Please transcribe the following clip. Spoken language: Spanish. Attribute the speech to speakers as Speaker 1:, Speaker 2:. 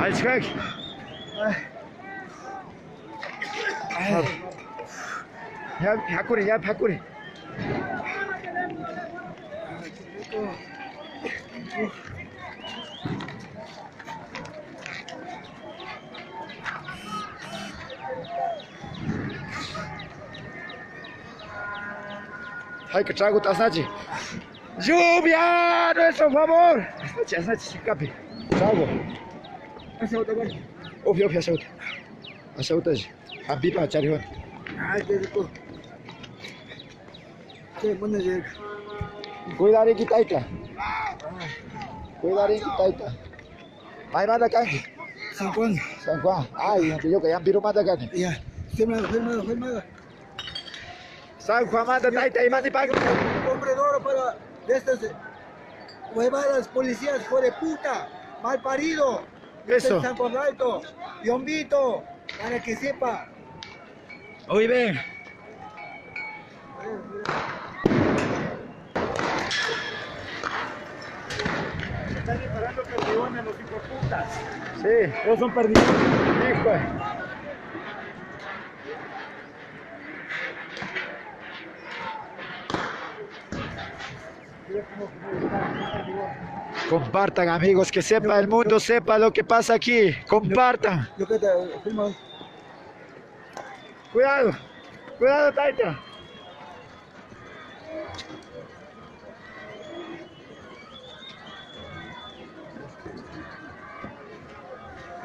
Speaker 1: Al Chuck. Ya, Hakuri, ya, Hakuri. Hay que trago, Tasnachi. ¡Lluvia! ¡Nuestro favor! Tasnachi, escape. Trago. Obvio, asaute. Asaute. Ampipa, Charión.
Speaker 2: Ay, qué rico. Qué buena llega.
Speaker 1: Cuidado, Quitaita. Cuidado, Quitaita. Ay, manda canji.
Speaker 2: San Juan.
Speaker 1: San Juan. Ay, yo que ya piro manda canji.
Speaker 2: Ya. Firmado.
Speaker 1: San Juan manda taita y manda y paga.
Speaker 2: Hombre de oro para de estas huevadas policías, hijo de puta. Mal parido.
Speaker 1: Eso.
Speaker 2: San Juan Alto. Yombito. Para que sepa.
Speaker 1: Oye, ven.
Speaker 2: Están disparando perdigones los hijos putas.
Speaker 1: Sí.
Speaker 2: Todos son perdigones.
Speaker 1: Hijo. Compartan, amigos, que sepa el mundo, sepa lo que pasa aquí. Compartan.
Speaker 2: Lo que te firma.
Speaker 1: Cuidado, cuidado, Taita.